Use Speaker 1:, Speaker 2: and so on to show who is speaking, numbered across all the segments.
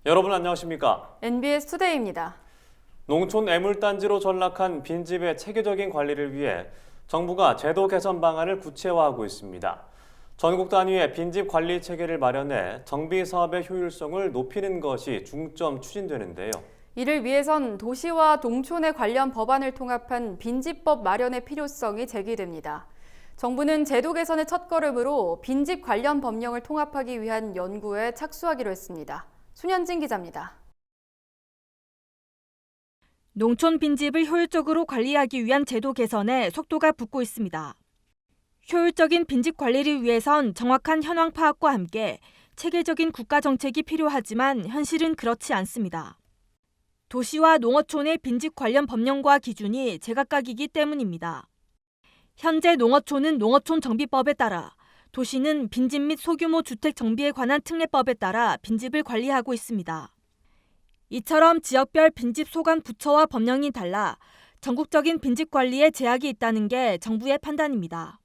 Speaker 1: 여러분 안녕하십니까?
Speaker 2: NBS 투데이입니다.
Speaker 1: 농촌 애물단지로 전락한 빈집의 체계적인 관리를 위해 정부가 제도 개선 방안을 구체화하고 있습니다. 전국 단위의 빈집 관리 체계를 마련해 정비 사업의 효율성을 높이는 것이 중점 추진되는데요.
Speaker 2: 이를 위해선 도시와 농촌에 관련 법안을 통합한 빈집법 마련의 필요성이 제기됩니다. 정부는 제도 개선의 첫걸음으로 빈집 관련 법령을 통합하기 위한 연구에 착수하기로 했습니다. 손현진 기자입니다.
Speaker 3: 농촌 빈집을 효율적으로 관리하기 위한 제도 개선에 속도가 붙고 있습니다. 효율적인 빈집 관리를 위해선 정확한 현황 파악과 함께 체계적인 국가 정책이 필요하지만 현실은 그렇지 않습니다. 도시와 농어촌의 빈집 관련 법령과 기준이 제각각이기 때문입니다. 현재 농어촌은 농어촌 정비법에 따라, 도시는 빈집 및 소규모 주택 정비에 관한 특례법에 따라 빈집을 관리하고 있습니다. 이처럼 지역별 빈집 소관 부처와 법령이 달라 전국적인 빈집 관리에 제약이 있다는 게 정부의 판단입니다.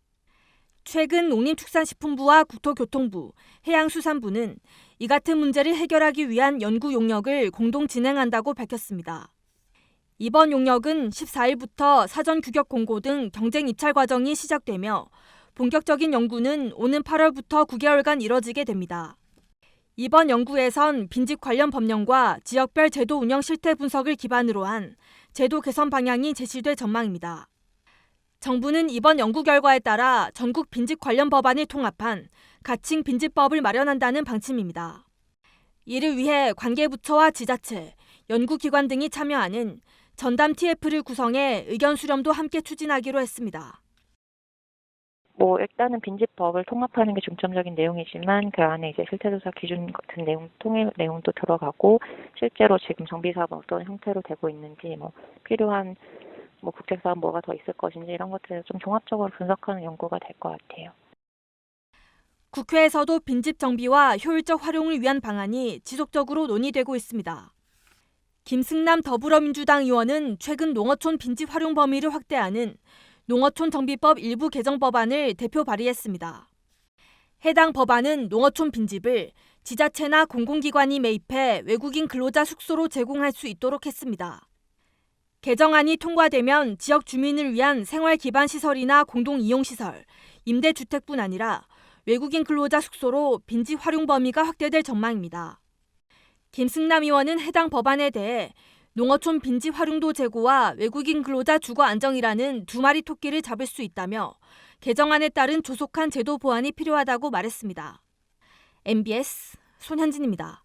Speaker 3: 최근 농림축산식품부와 국토교통부, 해양수산부는 이 같은 문제를 해결하기 위한 연구 용역을 공동 진행한다고 밝혔습니다. 이번 용역은 14일부터 사전 규격 공고 등 경쟁 입찰 과정이 시작되며 본격적인 연구는 오는 8월부터 9개월간 이뤄지게 됩니다. 이번 연구에선 빈집 관련 법령과 지역별 제도 운영 실태 분석을 기반으로 한 제도 개선 방향이 제시될 전망입니다. 정부는 이번 연구 결과에 따라 전국 빈집 관련 법안을 통합한 가칭 빈집법을 마련한다는 방침입니다. 이를 위해 관계부처와 지자체, 연구기관 등이 참여하는 전담 TF를 구성해 의견 수렴도 함께 추진하기로 했습니다.
Speaker 4: 일단은 빈집법을 통합하는 게 중점적인 내용이지만 그 안에 이제 실태조사 기준 같은 내용도 들어가고 실제로 지금 정비사업은 어떤 형태로 되고 있는지 필요한 국책사업 뭐가 더 있을 것인지 이런 것들을 좀 종합적으로 분석하는 연구가 될 것 같아요.
Speaker 3: 국회에서도 빈집 정비와 효율적 활용을 위한 방안이 지속적으로 논의되고 있습니다. 김승남 더불어민주당 의원은 최근 농어촌 빈집 활용 범위를 확대하는 농어촌 정비법 일부 개정 법안을 대표 발의했습니다. 해당 법안은 농어촌 빈집을 지자체나 공공기관이 매입해 외국인 근로자 숙소로 제공할 수 있도록 했습니다. 개정안이 통과되면 지역 주민을 위한 생활 기반 시설이나 공동 이용 시설, 임대주택뿐 아니라 외국인 근로자 숙소로 빈집 활용 범위가 확대될 전망입니다. 김승남 의원은 해당 법안에 대해 농어촌 빈집 활용도 제고와 외국인 근로자 주거 안정이라는 두 마리 토끼를 잡을 수 있다며 개정안에 따른 조속한 제도 보완이 필요하다고 말했습니다. MBS 손현진입니다.